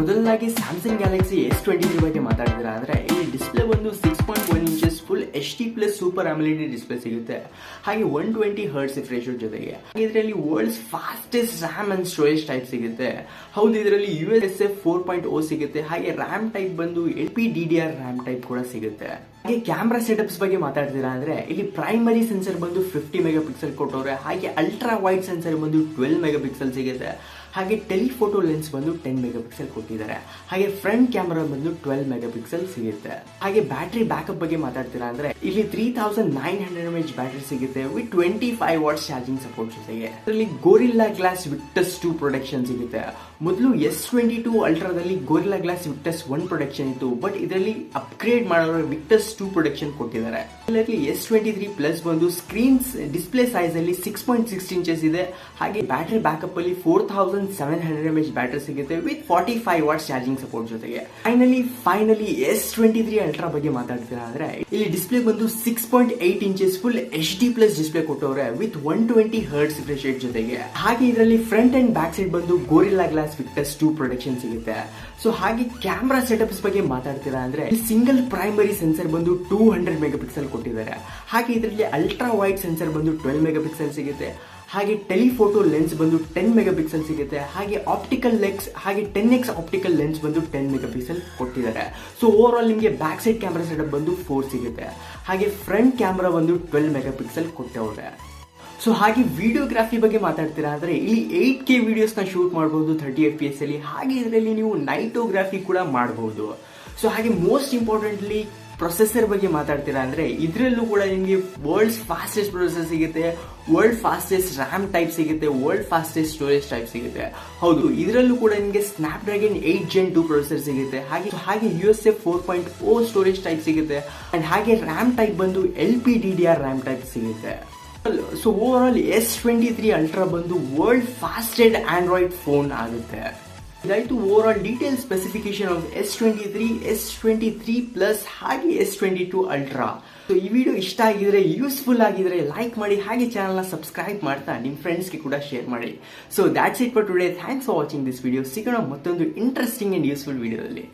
ಮೊದಲನಾಗಿ Samsung Galaxy S23 ಬಗ್ಗೆ ಮಾತಾಡ್ತೀರಾ ಅಂದ್ರೆ ಈ ಡಿಸ್ಪ್ಲೇ ಬಂದು 6.1 inches full HD plus super AMOLED display ಸಿಗುತ್ತೆ. ಹಾಗೆ 120 ಹರ್ಟ್ಸ್ ರಿಫ್ರೆಶ್ ರೇಟ್ ಜೊತೆಗೆ ಇದರಲ್ಲಿ world's fastest RAM and storage type ಸಿಗುತ್ತೆ. ಹೌದು, ಇದರಲ್ಲಿ USF 4.0 ಸಿಗುತ್ತೆ. ಹಾಗೆ ರ್ಯಾಮ್ ಟೈಪ್ ಬಂದು LPDDR ರ್ಯಾಮ್ ಟೈಪ್ ಕೂಡ ಸಿಗುತ್ತೆ. ಹಾಗೆ ಕ್ಯಾಮ್ರಾ ಸೆಟಪ್ಸ್ ಬಗ್ಗೆ ಮಾತಾಡ್ತೀರಾ ಅಂದ್ರೆ ಇಲ್ಲಿ ಪ್ರೈಮರಿ ಸೆನ್ಸರ್ ಬಂದು 50 ಮೆಗಾ ಪಿಕ್ಸೆಲ್ ಕೊಟ್ಟವ್ರೆ. ಹಾಗೆ ಅಲ್ಟ್ರಾ ವೈಡ್ ಸೆನ್ಸರ್ ಬಂದು 12 ಮೆಗಾ ಪಿಕ್ಸೆಲ್ ಸಿಗುತ್ತೆ. ಹಾಗೆ ಟೆಲಿಫೋಟೋ ಲೆನ್ಸ್ ಬಂದು 10 ಮೆಗಾ ಪಿಕ್ಸೆಲ್ ಕೊಟ್ಟಿದ್ದಾರೆ. ಹಾಗೆ ಫ್ರಂಟ್ ಕ್ಯಾಮೆರಾ ಬಂದು 12 ಮೆಗಾ ಪಿಕ್ಸೆಲ್ ಸಿಗುತ್ತೆ. ಹಾಗೆ ಬ್ಯಾಟರಿ ಬ್ಯಾಕಪ್ ಬಗ್ಗೆ ಮಾತಾಡ್ತೀರಾ ಅಂದ್ರೆ ಇಲ್ಲಿ 3900 mAh ಬ್ಯಾಟರಿ ಸಿಗುತ್ತೆ ವಿತ್ 25 ವಾಟ್ಸ್ ಚಾರ್ಜಿಂಗ್ ಸಪೋರ್ಟ್ ಜೊತೆಗೆ. ಇದರಲ್ಲಿ ಗೋರಿಲ್ಲಾ ಗ್ಲಾಸ್ ವಿಕ್ಟಸ್ 2 ಪ್ರೊಟೆಕ್ಷನ್ ಸಿಗುತ್ತೆ. ಮೊದಲು S22 ಅಲ್ಟ್ರಾದಲ್ಲಿ ಗೋರಿಲ್ಲಾ ಗ್ಲಾಸ್ ವಿಕ್ಟಸ್ 1 ಪ್ರೊಟೆಕ್ಷನ್ ಇತ್ತು, ಬಟ್ ಇದರಲ್ಲಿ ಅಪ್ಗ್ರೇಡ್ ಮಾಡೋರು ವಿಕ್ಟಸ್ 2 ಪ್ರೊಟೆಕ್ಷನ್ ಕೊಟ್ಟಿದ್ದಾರೆ. ಇದರಲ್ಲಿ S23 ಪ್ಲಸ್ ಬಂದು ಸ್ಕ್ರೀನ್ಸ್ ಡಿಸ್ಪ್ಲೇ ಸೈಜ್ ಅಲ್ಲಿ 6.6 ಇಂಚಸ್ ಇದೆ. ಹಾಗೆ ಬ್ಯಾಟರಿ ಬ್ಯಾಕಪ್ ಅಲ್ಲಿ 4700 mAh ಬ್ಯಾಟರಿ ಸಿಗುತ್ತೆ ವಿತ್ 45 ವಾಟ್ಸ್ ಚಾರ್ಜಿಂಗ್ ಸಪೋರ್ಟ್ ಜೊತೆಗೆ. ಫೈನಲಿ S23 ಅಲ್ಟ್ರಾ ಬಗ್ಗೆ ಮಾತಾಡ್ತೀರಾ ಅಂದ್ರೆ ಇಲ್ಲಿ ಡಿಸ್ಪ್ಲೇ ಬಂದು 6.8 inches full HD plus display ಕೊಟ್ಟವ್ರೆ ವಿತ್ 120 ಹರ್ಟ್ಸ್ ರಿಫ್ರೆಶ್ ರೇಟ್ ಜೊತೆಗೆ. ಹಾಗೆ ಇದರಲ್ಲಿ ಫ್ರಂಟ್ ಅಂಡ್ ಬ್ಯಾಕ್ ಸೈಡ್ ಬಂದು ಗೋರಿಲ್ಲಾ ಗ್ಲಾಸ್ ವಿಕ್ಟಸ್ 2 ಪ್ರೊಟೆಕ್ಷನ್ ಸಿಗುತ್ತೆ. ಸೊ ಹಾಗೆ ಕ್ಯಾಮ್ರಾ ಸೆಟಪ್ಸ್ ಬಗ್ಗೆ ಮಾತಾಡ್ತೀರಾ ಅಂದ್ರೆ ಸಿಂಗಲ್ ಪ್ರೈಮರಿ ಸೆನ್ಸರ್ ಬಂದು 200 ಮೆಗಾ ಪಿಕ್ಸೆಲ್ ಕೊಟ್ಟಿದ್ದಾರೆ. ಹಾಗೆ ಇದರಲ್ಲಿ ಅಲ್ಟ್ರಾ ವೈಡ್ ಸೆನ್ಸರ್ ಬಂದು 12 ಮೆಗಾ ಪಿಕ್ಸೆಲ್ ಸಿಗುತ್ತೆ. ಹಾಗೆ ಟೆಲಿಫೋಟೋ ಲೆನ್ಸ್ ಬಂದು 10 ಮೆಗಾ ಪಿಕ್ಸೆಲ್ ಸಿಗುತ್ತೆ. ಹಾಗೆ ಆಪ್ಟಿಕಲ್ ಲೆನ್ಸ್ ಹಾಗೆ 10x ಆಪ್ಟಿಕಲ್ ಲೆನ್ಸ್ ಬಂದು 10 ಮೆಗಾ ಪಿಕ್ಸೆಲ್ ಕೊಟ್ಟಿದ್ದಾರೆ. ಸೊ ಓವರ್ ಆಲ್ ನಿಮಗೆ ಬ್ಯಾಕ್ ಸೈಡ್ ಕ್ಯಾಮ್ರಾ ಸೆಟಪ್ ಬಂದು 4 ಸಿಗುತ್ತೆ. ಹಾಗೆ ಫ್ರಂಟ್ ಕ್ಯಾಮ್ರಾ ಬಂದು 12 ಮೆಗಾ ಪಿಕ್ಸೆಲ್ ಕೊಟ್ಟವ್ರೆ. ಸೊ ಹಾಗೆ ವಿಡಿಯೋಗ್ರಾಫಿ ಬಗ್ಗೆ ಮಾತಾಡ್ತೀರಾ ಅಂದ್ರೆ ಇಲ್ಲಿ 8K ವಿಡಿಯೋಸ್ ನ ಶೂಟ್ ಮಾಡಬಹುದು 30 FPS ಅಲ್ಲಿ. ಹಾಗೆ ಇದರಲ್ಲಿ ನೀವು ನೈಟೋಗ್ರಾಫಿ ಕೂಡ ಮಾಡಬಹುದು. ಸೊ ಹಾಗೆ ಮೋಸ್ಟ್ ಇಂಪಾರ್ಟೆಂಟ್ಲಿ ಪ್ರೊಸೆಸರ್ ಬಗ್ಗೆ ಮಾತಾಡ್ತೀರಾ ಅಂದ್ರೆ ಇದರಲ್ಲೂ ಕೂಡ ನಿಮಗೆ ವರ್ಲ್ಡ್ಸ್ ಫಾಸ್ಟೆಸ್ಟ್ ಪ್ರೊಸೆಸರ್ ಸಿಗುತ್ತೆ, ವರ್ಲ್ಡ್ ಫಾಸ್ಟೆಸ್ಟ್ ರ್ಯಾಮ್ ಟೈಪ್ ಸಿಗುತ್ತೆ, ವರ್ಲ್ಡ್ ಫಾಸ್ಟೆಸ್ಟ್ ಸ್ಟೋರೇಜ್ ಟೈಪ್ ಸಿಗುತ್ತೆ. ಹೌದು, ಇದರಲ್ಲೂ ಕೂಡ ನಿಮಗೆ ಸ್ನ್ಯಾಪ್ಡ್ರ್ಯಾಗನ್ 8 Gen 2 ಪ್ರೊಸೆಸರ್ ಸಿಗುತ್ತೆ. ಹಾಗೆ USF 4.0 ಸ್ಟೋರೇಜ್ ಟೈಪ್ ಸಿಗುತ್ತೆ. ಅಂಡ್ ಹಾಗೆ ರ್ಯಾಮ್ ಟೈಪ್ ಬಂದು LPDDR ರ್ಯಾಮ್ ಟೈಪ್ ಸಿಗುತ್ತೆ. So over all S23 ultra ಬಂದು ವರ್ಲ್ಡ್ ಫಾಸ್ಟೆಸ್ಟ್ ಆಂಡ್ರಾಯ್ಡ್ ಫೋನ್ ಆಗುತ್ತೆ. ಇದಾಯ್ತು over all detail specification of S23 plus ಹಾಗೆ S22 ಅಲ್ಟ್ರಾ. ಸೊ ಈ ವಿಡಿಯೋ ಇಷ್ಟ ಆಗಿದ್ರೆ, ಯೂಸ್ಫುಲ್ ಆಗಿದ್ರೆ ಲೈಕ್ ಮಾಡಿ. ಹಾಗೆ ಚಾನಲ್ನ ಸಬ್ಸ್ಕ್ರೈಬ್ ಮಾಡ್ತಾ ನಿಮ್ಮ ಫ್ರೆಂಡ್ಸ್ಗೆ ಕೂಡ ಶೇರ್ ಮಾಡಿ. So that's it for today. Thanks for watching this video. ಸಿಗೋಣ ಮತ್ತೊಂದು ಇಂಟ್ರೆಸ್ಟಿಂಗ್ ಅಂಡ್ ಯೂಸ್ಫುಲ್ ವಿಡಿಯೋದಲ್ಲಿ.